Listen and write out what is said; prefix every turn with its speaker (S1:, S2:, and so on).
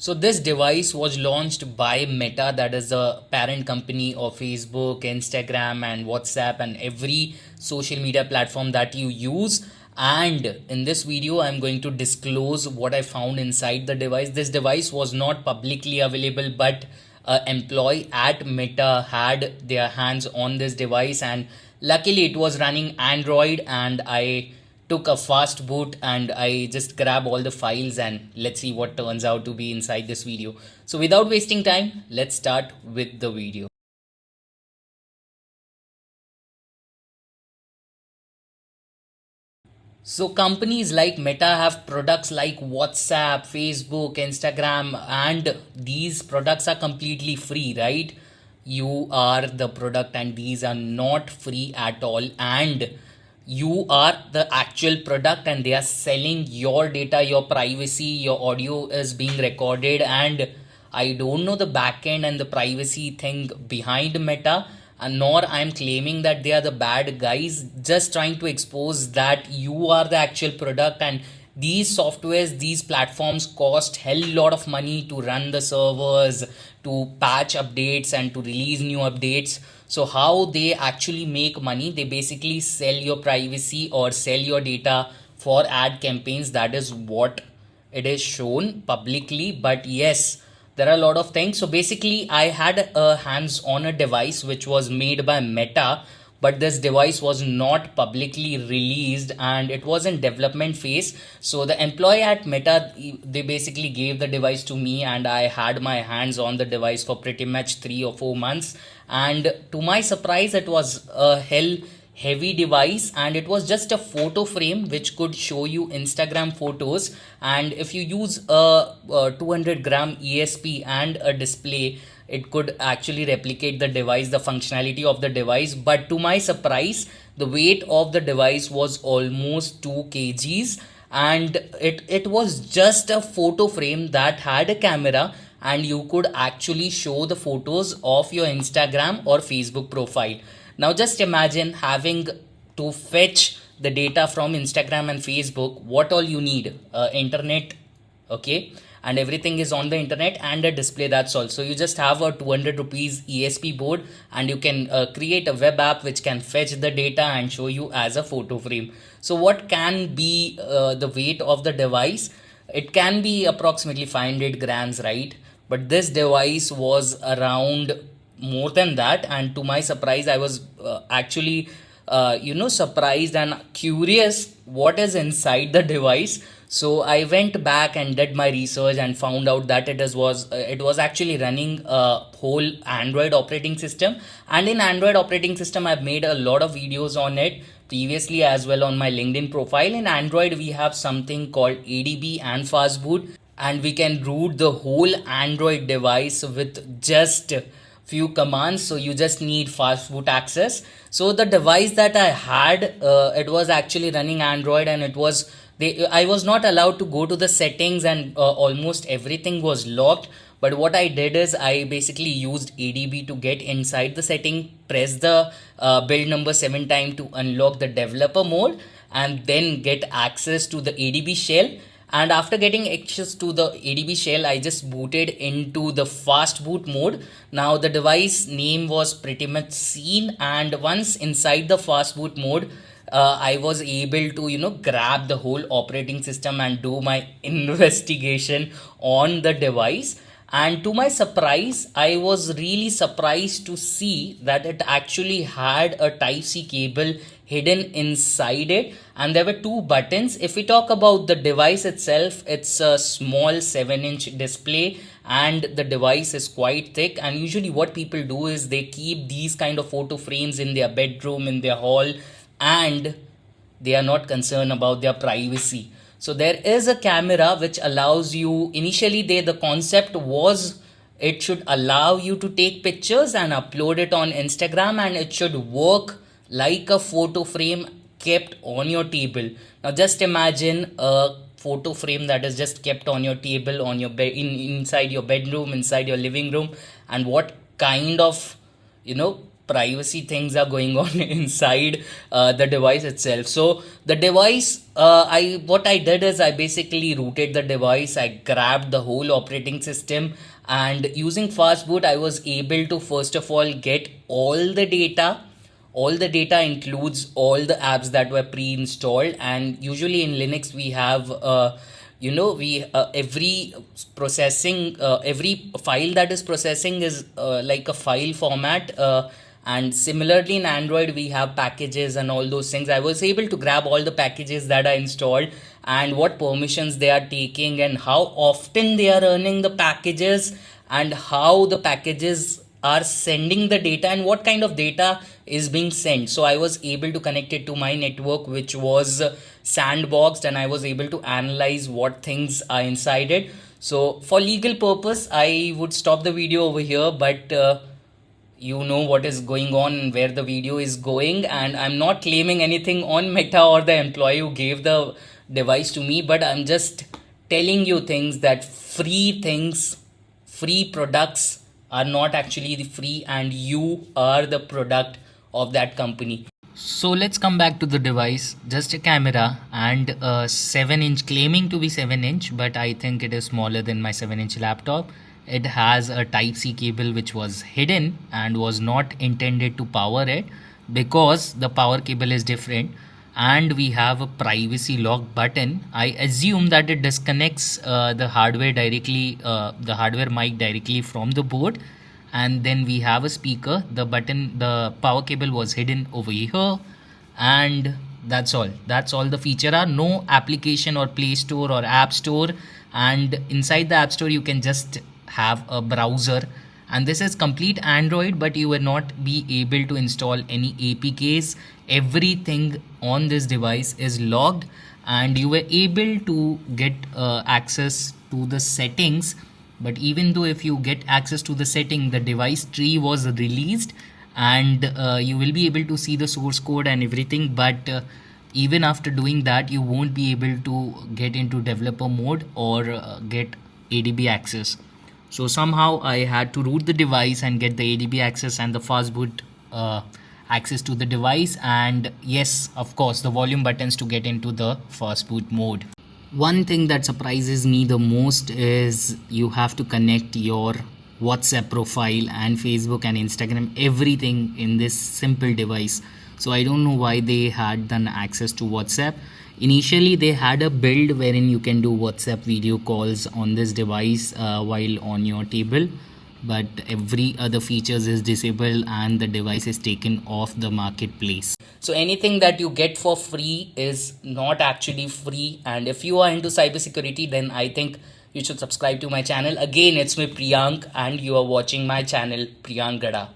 S1: So this device was launched by Meta, that is the parent company of Facebook, Instagram, and WhatsApp, and every social media platform that you use. And in this video, I'm going to disclose what I found inside the device. This device was not publicly available, but an employee at Meta had their hands on this device, and luckily it was running Android, and I took a fast boot and I just grab all the files, and let's see what turns out to be inside this video. So without wasting time, let's start with the video. So companies like Meta have products like WhatsApp, Facebook, Instagram, and these products are completely free, right? You are the product and these are not free at all. And you are the actual product and they are selling your data, your privacy, your audio is being recorded, and I don't know the backend and the privacy thing behind Meta, and nor I'm claiming that they are the bad guys, just trying to expose that you are the actual product. And these softwares, these platforms cost hell lot of money to run the servers, to patch updates and to release new updates. So how they actually make money, they basically sell your privacy or sell your data for ad campaigns. That is what it is shown publicly. But yes, there are a lot of things. So basically I had a hands on a device which was made by Meta, but this device was not publicly released and it was in development phase. So the employee at Meta, they basically gave the device to me, and I had my hands on the device for pretty much 3 or 4 months. And to my surprise, it was a hell heavy device, and it was just a photo frame which could show you Instagram photos. And if you use a 200-gram ESP and a display, it could actually replicate the device, the functionality of the device. But to my surprise, the weight of the device was almost 2 kgs, and it was just a photo frame that had a camera, and you could actually show the photos of your Instagram or Facebook profile. Now just imagine having to fetch the data from Instagram and Facebook. What all you need? Internet, okay, and everything is on the internet, and a display, that's all. So you just have a 200 rupees ESP board, and you can create a web app which can fetch the data and show you as a photo frame. So what can be the weight of the device? It can be approximately 500 grams, right? But this device was around more than that, and to my surprise, I was actually surprised and curious what is inside the device. So I went back and did my research and found out that it was actually running a whole Android operating system. And in Android operating system, I've made a lot of videos on it previously as well on my LinkedIn profile. In Android, we have something called ADB and fastboot, and we can root the whole Android device with just few commands. So you just need fast boot access. So the device that I had, it was actually running Android, and I was not allowed to go to the settings, and almost everything was locked. But what I did is I basically used ADB to get inside the setting, press the build number 7 times to unlock the developer mode, and then get access to the ADB shell. And after getting access to the ADB shell, I just booted into the fast boot mode. Now the device name was pretty much seen, and once inside the fast boot mode, I was able to grab the whole operating system and do my investigation on the device. And to my surprise, I was really surprised to see that it actually had a Type-C cable hidden inside it, and there were 2 buttons. If we talk about the device itself, it's a small 7-inch display, and the device is quite thick. And usually what people do is they keep these kind of photo frames in their bedroom, in their hall, and they are not concerned about their privacy. So there is a camera which allows you, initially the concept was it should allow you to take pictures and upload it on Instagram, and it should work like a photo frame kept on your table. Now just imagine a photo frame that is just kept on your table, on your bed, inside your bedroom, inside your living room, and what kind of privacy things are going on inside the device itself. So the device, I what I did is I basically rooted the device. I grabbed the whole operating system, and using fastboot, I was able to first of all get all the data. All the data includes all the apps that were pre-installed, and usually in Linux we have we every processing every file that is processing is like a file format, and similarly in Android we have packages and all those things. I was able to grab all the packages that are installed and what permissions they are taking and how often they are running the packages and how the packages are sending the data and what kind of data is being sent. So I was able to connect it to my network, which was sandboxed, and I was able to analyze what things are inside it. So for legal purpose, I would stop the video over here, but you know what is going on and where the video is going, and I'm not claiming anything on Meta or the employee who gave the device to me, but I'm just telling you things that free products are not actually the free, and you are the product of that company. So let's come back to the device. Just a camera and a 7-inch, claiming to be 7-inch, but I think it is smaller than my 7-inch laptop. It has a Type-C cable which was hidden and was not intended to power it because the power cable is different, and we have a privacy lock button. I assume that it disconnects the hardware mic directly from the board, and then we have a speaker. The power cable was hidden over here, and that's all the feature are. No application or Play Store or App Store, and inside the App Store you can just have a browser, and this is complete Android, but you will not be able to install any APKs. Everything on this device is logged, and you were able to get access to the settings. But even though if you get access to the setting, the device tree was released, and you will be able to see the source code and everything, but even after doing that you won't be able to get into developer mode or get ADB access. So somehow I had to root the device and get the ADB access and the fastboot access to the device, and yes, of course, the volume buttons to get into the fastboot mode. One thing that surprises me the most is you have to connect your WhatsApp profile and Facebook and Instagram, everything in this simple device. So I don't know why they had done access to WhatsApp. Initially, they had a build wherein you can do WhatsApp video calls on this device while on your table, but every other features is disabled and the device is taken off the marketplace. So anything that you get for free is not actually free, and if you are into cybersecurity, then I think you should subscribe to my channel. Again, it's me Priyank, and you are watching my channel Priyank Gada.